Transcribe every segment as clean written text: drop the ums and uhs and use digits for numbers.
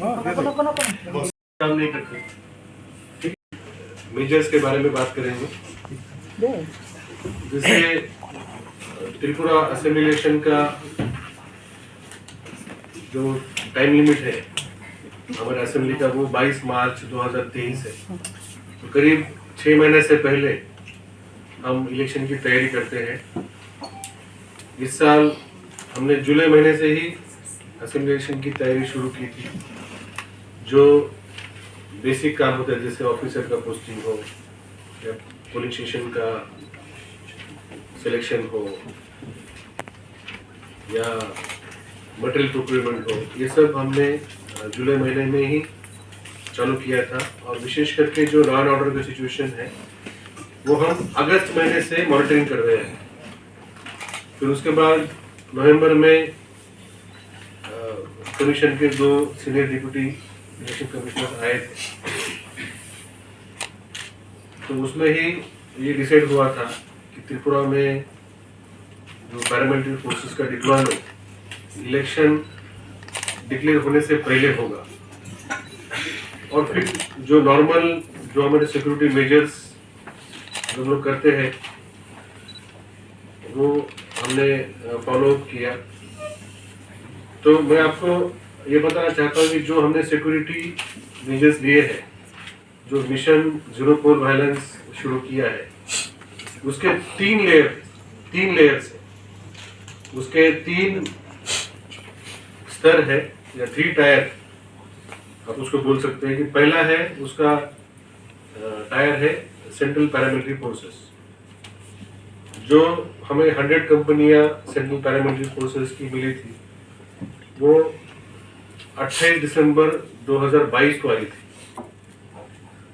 काम नहीं करते। ठीक, मेजर्स के बारे में बात करेंगे। जैसे त्रिपुरा असेंबली इलेक्शन का जो टाइम लिमिट है हमारे असेंबली का वो 22 मार्च 2023 है। तो करीब 6 महीने से पहले हम इलेक्शन की तैयारी करते हैं। इस साल हमने जुलाई महीने से ही असेंबली इलेक्शन की तैयारी शुरू की थी। जो बेसिक काम होता है जैसे ऑफिसर का पोस्टिंग हो या पोलिंग स्टेशन का सिलेक्शन हो या मटेरियल प्रोक्योरमेंट हो, ये सब हमने जुलाई महीने में ही चालू किया था। और विशेष करके जो लॉ एंड ऑर्डर की सिचुएशन है वो हम अगस्त महीने से मॉनिटरिंग कर रहे हैं। फिर उसके बाद नवंबर में कमीशन के 2 सीनियर डिप्टी इलेक्शन कमिश्नर आए थे। तो उसमें ही ये डिसाइड हुआ था कि त्रिपुरा में जो पैरामिलिट्री फोर्सेस का डिप्लॉयमेंट इलेक्शन डिक्लेयर होने से पहले होगा। और फिर जो नॉर्मल जो हमारे सिक्योरिटी मेजर्स जो हम लोग करते हैं वो हमने फॉलो किया। तो मैं आपको ये बताना चाहता हूँ कि जो हमने सिक्योरिटी मेजर्स लिए हैं, जो मिशन जीरो फोर वायलेंस शुरू किया है, उसके 3 लेयर्स है। उसके 3 स्तर है या 3 टायर आप उसको बोल सकते हैं। कि पहला है उसका टायर है सेंट्रल पैरामिलिट्री फोर्सेस, जो हमें 100 कंपनियां सेंट्रल पैरामिलिट्री फोर्सेस की मिली थी। वो 28 दिसंबर 2022 को आई थी।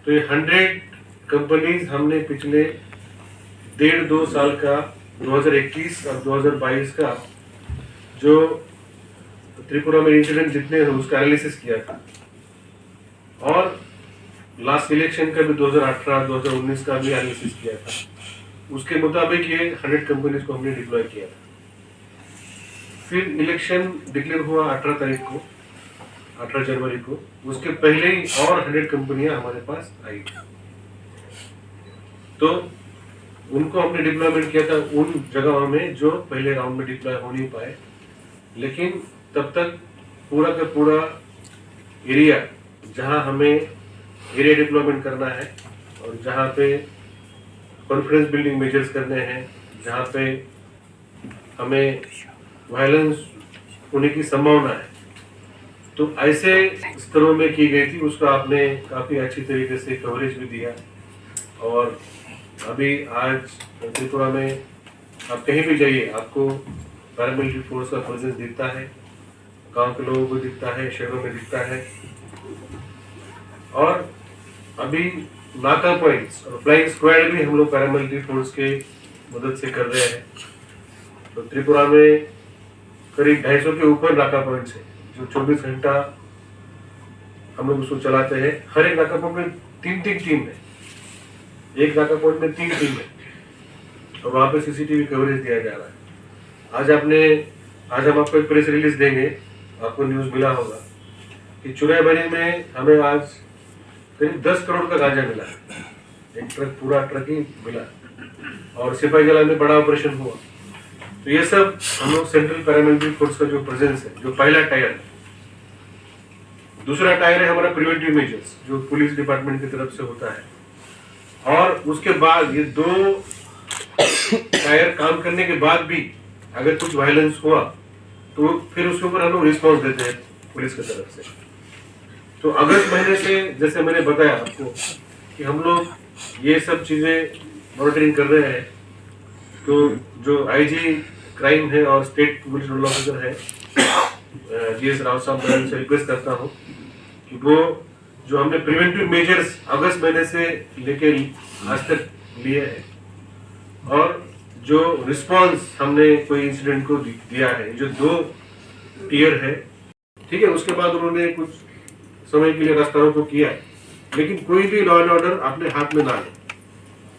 तो ये 100 कंपनीज हमने पिछले 1.5-2 साल का 2021 और 2022 का जो त्रिपुरा में इंसिडेंट जितने हैं उसका एनालिसिस किया था। और लास्ट इलेक्शन का भी 2018-2019 का भी एनालिसिस किया था। उसके मुताबिक ये 100 कंपनीज को हमने डिप्लॉय किया था। फिर इलेक्शन डिक्लेयर हुआ 18 जनवरी को। उसके पहले ही और 100 कंपनियां हमारे पास आई। तो उनको हमने डिप्लॉयमेंट किया था उन जगहों में जो पहले राउंड में डिप्लॉय हो नहीं पाए। लेकिन तब तक पूरा का पूरा एरिया जहां हमें एरिया डिप्लॉयमेंट करना है और जहां पे कॉन्फिडेंस बिल्डिंग मेजर्स करने हैं, जहां पे हमें वायलेंस होने की संभावना है, तो ऐसे स्तरों में की गई थी। उसका आपने काफ़ी अच्छी तरीके से कवरेज भी दिया। और अभी आज त्रिपुरा में आप कहीं भी जाइए आपको पैरामिलिट्री फोर्स का प्रेजेंस दिखता है। गांव के लोगों को दिखता है, शहरों में दिखता है। और अभी नाका पॉइंट्स और फ्लाइंग स्क्वाड भी हम लोग पैरामिलिट्री फोर्स के मदद से कर रहे हैं। तो त्रिपुरा में करीब 250 के ऊपर नाका पॉइंट्स है जो 24 घंटा हम लोग उसको चलाते हैं। हर एक नाका पॉइंट में 3 टीम है। एक नाका पॉइंट में 3 टीम है और वहाँ पे सीसीटीवी कवरेज दिया जा रहा है। आज हम आपको एक प्रेस रिलीज देंगे, आपको न्यूज मिला होगा कि चुराईबनी में हमें आज करीब 10 करोड़ का गांजा मिला। एक ट्रक, पूरा ट्रक ही मिला। और सिपाही जला में बड़ा ऑपरेशन हुआ। तो ये सब हम लोग सेंट्रल पैरामिलिट्री फोर्स का जो प्रेजेंस है, जो पहला टायर है। दूसरा टायर है हमारा प्रिवेंटिव मेजर्स जो पुलिस डिपार्टमेंट की तरफ से होता है। और उसके बाद ये 2 टायर काम करने के बाद भी अगर कुछ वायलेंस हुआ तो फिर उसके ऊपर हम लोग रिस्पॉन्स देते हैं पुलिस की तरफ से। तो अगस्त महीने से जैसे मैंने बताया आपको कि हम लोग ये सब चीजें मॉनिटरिंग कर रहे हैं। तो जो आईजी क्राइम है और स्टेट पुलिस रूरल ऑफिसर है जीएस राव साहब, मैं उनसे रिक्वेस्ट करता हूँ कि वो जो हमने प्रिवेंटिव मेजर्स अगस्त महीने से लेके आज तक लिए हैं और जो रिस्पांस हमने कोई इंसिडेंट को दिया है, जो 2 टीयर है, ठीक है। उसके बाद उन्होंने कुछ समय के लिए रास्ता रोको किया है, लेकिन कोई भी लॉ एंड ऑर्डर अपने हाथ में ना ले।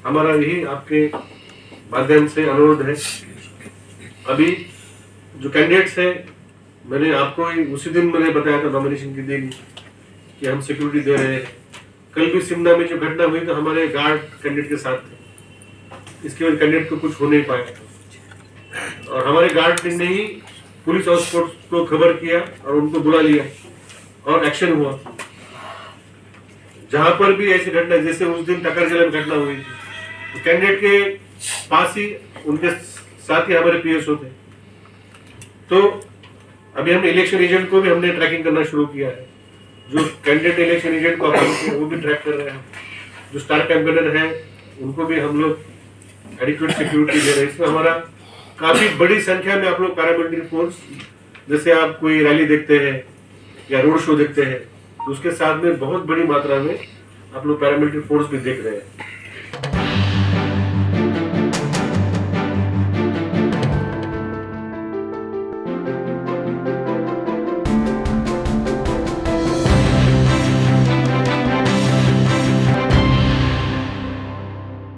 हमारा यही आपके माध्यम से अनुरोध है। अभी जो कैंडिडेट्स है मैंने आपको उसी दिन मैंने बताया था नॉमिनेशन के दिन कि हम सिक्योरिटी दे रहे हैं। कल भी सिमना में जो घटना हुई तो हमारे गार्ड कैंडिडेट के साथ थे, इसके वजह कैंडिडेट को कुछ हो नहीं पाया और हमारे गार्ड ने ही पुलिस और स्पोर्ट्स को खबर किया और उनको बुला लिया और एक्शन हुआ। जहां पर भी ऐसी घटना, जैसे उस दिन टकर जिले में घटना हुई थी, तो कैंडिडेट के पास ही उनके साथ ही हमारे पीएस होते। तो अभी हम इलेक्शन एजेंट को भी हमने ट्रैकिंग करना शुरू किया है। जो कैंडिडेट इलेक्शन एजेंट को अपॉइंट किया वो भी ट्रैक कर रहे हैं। जो स्टार कैंपेनर है उनको भी हम लोग एडिक्वेट सिक्योरिटी दे रहे हैं। इसमें हमारा काफी बड़ी संख्या में आप लोग पैरामिलिट्री फोर्स, जैसे आप कोई रैली देखते हैं या रोड शो देखते हैं तो उसके साथ में बहुत बड़ी मात्रा में आप लोग पैरामिलिट्री फोर्स भी देख रहे हैं।